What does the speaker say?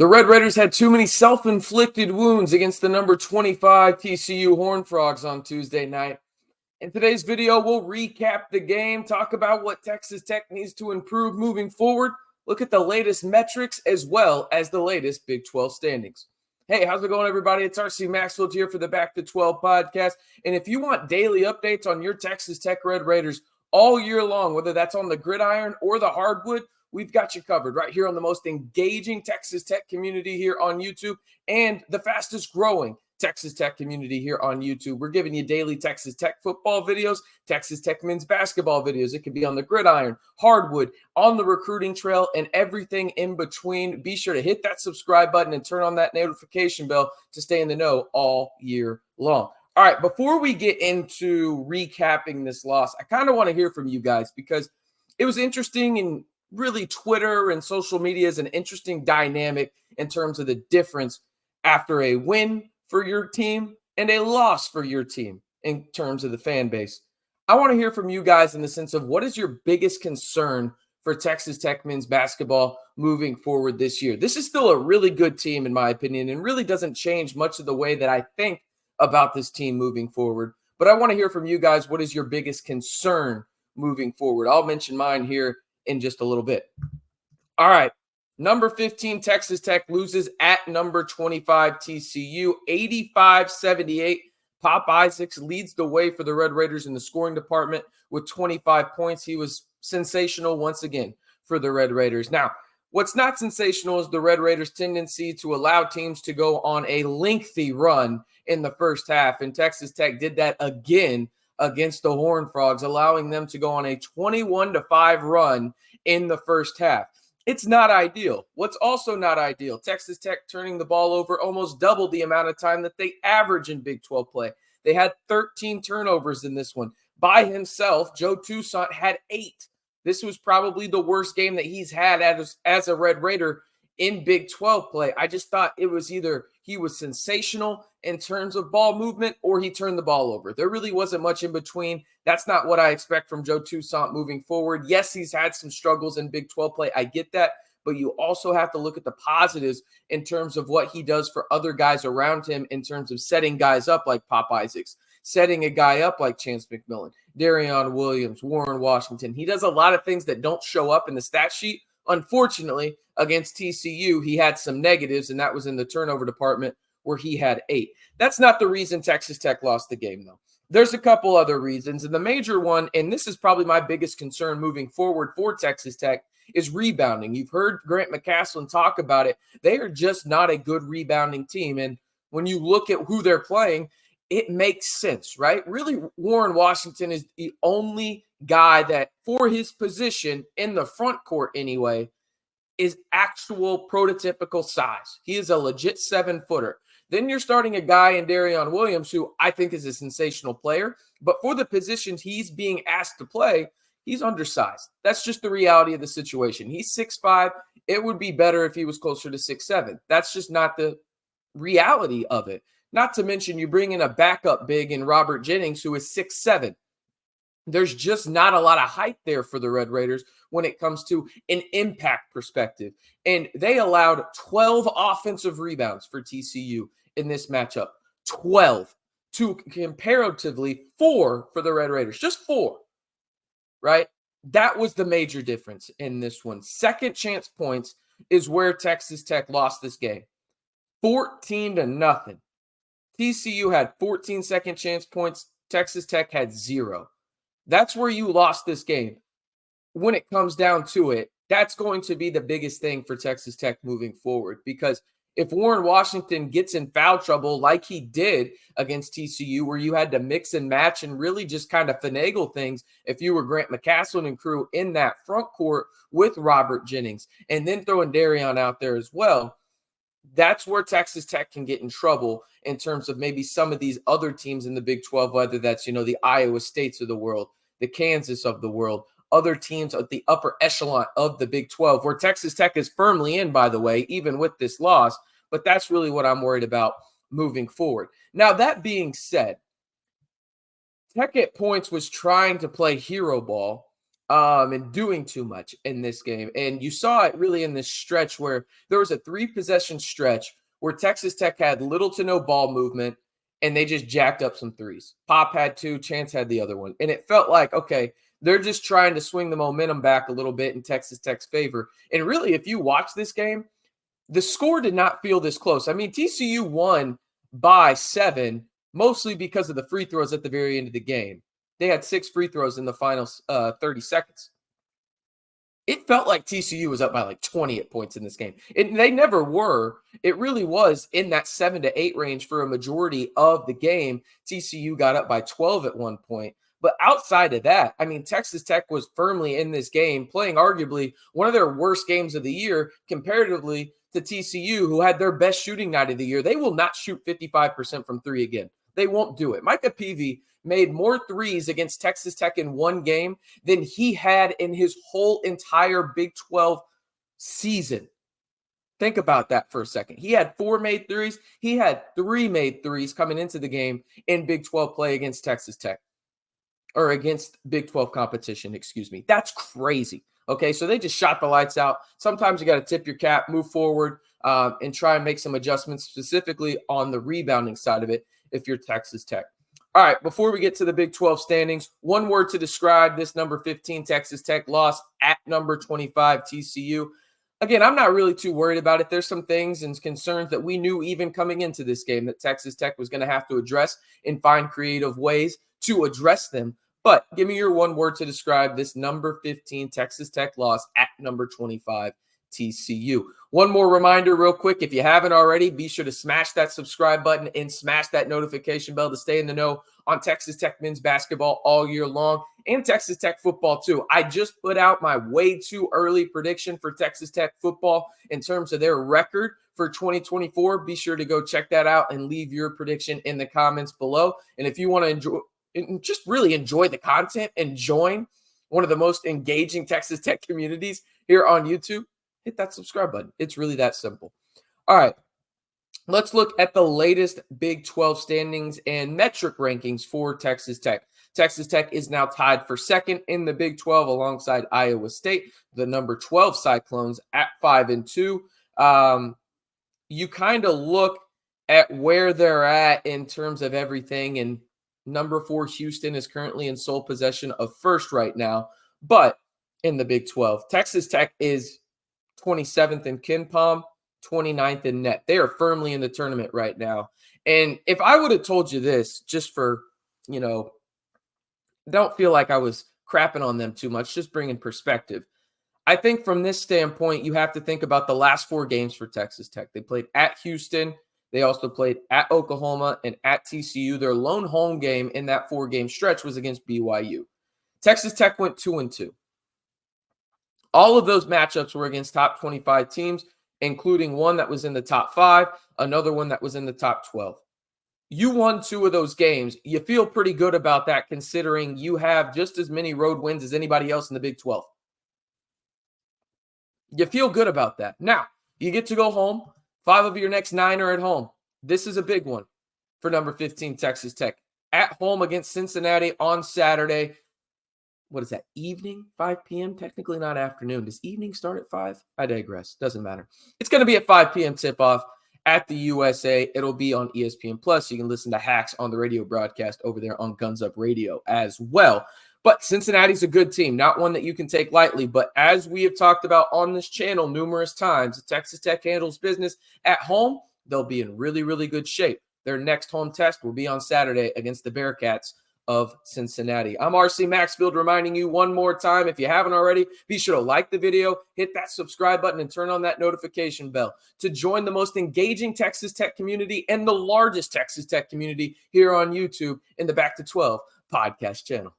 The Red Raiders had too many self-inflicted wounds against the number 25 TCU Horned Frogs on Tuesday night. In today's video, we'll recap the game, talk about what Texas Tech needs to improve moving forward, look at the latest metrics as well as the latest Big 12 standings. Hey, how's it going, everybody? It's RC Maxfield here for the Back to 12 podcast. And if you want daily updates on your Texas Tech Red Raiders all year long, whether that's on the gridiron or the hardwood, we've got you covered right here on the most engaging Texas Tech community here on YouTube and the fastest growing Texas Tech community here on YouTube. We're giving you daily Texas Tech football videos, Texas Tech men's basketball videos. It could be on the gridiron, hardwood, on the recruiting trail, and everything in between. Be sure to hit that subscribe button and turn on that notification bell to stay in the know all year long. All right, before we get into recapping this loss, I kind of want to hear from you guys because it was interesting, and really Twitter and social media is an interesting dynamic in terms of the difference after a win for your team and a loss for your team in terms of the fan base. I want to hear from you guys in the sense of what is your biggest concern for Texas Tech men's basketball moving forward this year? This is still a really good team, in my opinion, and really doesn't change much of the way that I think about this team moving forward. But I want to hear from you guys. What is your biggest concern moving forward? I'll mention mine here in just a little bit. All right. Number 15, Texas Tech loses at number 25, TCU, 85-78. Pop Isaacs leads the way for the Red Raiders in the scoring department with 25 points. He was sensational once again for the Red Raiders. Now, what's not sensational is the Red Raiders' tendency to allow teams to go on a lengthy run in the first half, and Texas Tech did that again against the Horned Frogs, allowing them to go on a 21-5 run in the first half. It's not ideal. What's also not ideal, Texas Tech turning the ball over almost double the amount of time that they average in Big 12 play. They had 13 turnovers in this one. By himself, Joe Toussaint had 8. This was probably the worst game that he's had as a Red Raider in Big 12 play. I just thought it was either he was sensational in terms of ball movement or he turned the ball over. There really wasn't much in between. That's not what I expect from Joe Toussaint moving forward. Yes, he's had some struggles in Big 12 play. I get that. But you also have to look at the positives in terms of what he does for other guys around him in terms of setting guys up like Pop Isaacs, setting a guy up like Chance McMillan, Darion Williams, Warren Washington. He does a lot of things that don't show up in the stat sheet. Unfortunately, against TCU, he had some negatives, and that was in the turnover department where he had 8. That's not the reason Texas Tech lost the game, though. There's a couple other reasons, and the major one, and this is probably my biggest concern moving forward for Texas Tech, is rebounding. You've heard Grant McCasland talk about it. They are just not a good rebounding team, and when you look at who they're playing, it makes sense, right? Really, Warren Washington is the only guy that, for his position in the front court anyway, is actual prototypical size. He is a legit 7-footer. Then you're starting a guy in Darion Williams, who I think is a sensational player, but for the positions he's being asked to play, he's undersized. That's just the reality of the situation. He's 6'5". It would be better if he was closer to 6'7". That's just not the reality of it. Not to mention you bring in a backup big in Robert Jennings, who is 6'7". There's just not a lot of height there for the Red Raiders when it comes to an impact perspective. And they allowed 12 offensive rebounds for TCU in this matchup. 12 to comparatively 4 for the Red Raiders. Just 4, right? That was the major difference in this one. Second chance points is where Texas Tech lost this game. 14-0. TCU had 14 second chance points. Texas Tech had 0. That's where you lost this game. When it comes down to it, that's going to be the biggest thing for Texas Tech moving forward, because if Warren Washington gets in foul trouble like he did against TCU, where you had to mix and match and really just kind of finagle things if you were Grant McCasland and crew in that front court with Robert Jennings, and then throwing Darion out there as well, that's where Texas Tech can get in trouble in terms of maybe some of these other teams in the Big 12, whether that's, the Iowa States of the world, the Kansas of the world, other teams at the upper echelon of the Big 12, where Texas Tech is firmly in, by the way, even with this loss. But that's really what I'm worried about moving forward. Now, that being said, Tech at points was trying to play hero ball and doing too much in this game. And you saw it really in this stretch where there was a 3-possession stretch where Texas Tech had little to no ball movement and they just jacked up some threes. Pop had 2, Chance had the other one. And it felt like, okay, they're just trying to swing the momentum back a little bit in Texas Tech's favor. And really, if you watch this game, the score did not feel this close. I mean, TCU won by 7, mostly because of the free throws at the very end of the game. They had 6 free throws in the final 30 seconds. It felt like TCU was up by like 20 at points in this game. And they never were. It really was in that 7 to 8 range for a majority of the game. TCU got up by 12 at one point. But outside of that, I mean, Texas Tech was firmly in this game, playing arguably one of their worst games of the year comparatively to TCU, who had their best shooting night of the year. They will not shoot 55% from 3 again. They won't do it. Micah Peavy made more threes against Texas Tech in one game than he had in his whole entire Big 12 season. Think about that for a second. He had 4 made threes. He had 3 made threes coming into the game in Big 12 play against Texas Tech, or against Big 12 competition, excuse me. That's crazy. Okay, so they just shot the lights out. Sometimes you got to tip your cap, move forward, and try and make some adjustments specifically on the rebounding side of it if you're Texas Tech. All right, before we get to the Big 12 standings, one word to describe this number 15 Texas Tech loss at number 25 TCU. Again, I'm not really too worried about it. There's some things and concerns that we knew even coming into this game that Texas Tech was going to have to address and find creative ways to address them. But give me your one word to describe this number 15 Texas Tech loss at number 25 TCU. One more reminder real quick, if you haven't already, be sure to smash that subscribe button and smash that notification bell to stay in the know on Texas Tech men's basketball all year long and Texas Tech football too. I just put out my way too early prediction for Texas Tech football in terms of their record for 2024. Be sure to go check that out and leave your prediction in the comments below. And if you want to enjoy, just really enjoy the content and join one of the most engaging Texas Tech communities here on YouTube, hit that subscribe button. It's really that simple. All right, let's look at the latest Big 12 standings and metric rankings for Texas Tech. Texas Tech is now tied for second in the Big 12 alongside Iowa State, the number 12 Cyclones at 5-2. You kind of look at where they're at in terms of everything, and number 4 Houston is currently in sole possession of first right now. But in the Big 12, Texas Tech is 27th in KenPom, 29th in net. They are firmly in the tournament right now. And if I would have told you this, just for, don't feel like I was crapping on them too much, just bringing perspective. I think from this standpoint, you have to think about the last 4 games for Texas Tech. They played at Houston. They also played at Oklahoma and at TCU. Their lone home game in that 4-game stretch was against BYU. Texas Tech went 2-2. All of those matchups were against top 25 teams, including one that was in the top 5, another one that was in the top 12. You won 2 of those games. You feel pretty good about that considering you have just as many road wins as anybody else in the Big 12. You feel good about that. Now, you get to go home. 5 of your next 9 are at home. This is a big one for number 15 Texas Tech. At home against Cincinnati on Saturday. What is that, evening? 5 p.m.? Technically not afternoon. Does evening start at 5? I digress. Doesn't matter. It's going to be a 5 p.m. tip-off at the USA. It'll be on ESPN+. You can listen to Hacks on the radio broadcast over there on Guns Up Radio as well. But Cincinnati's a good team, not one that you can take lightly. But as we have talked about on this channel numerous times, Texas Tech handles business at home. They'll be in really, really good shape. Their next home test will be on Saturday against the Bearcats of Cincinnati. I'm RC Maxfield reminding you one more time, if you haven't already, be sure to like the video, hit that subscribe button, and turn on that notification bell to join the most engaging Texas Tech community and the largest Texas Tech community here on YouTube in the Back to 12 podcast channel.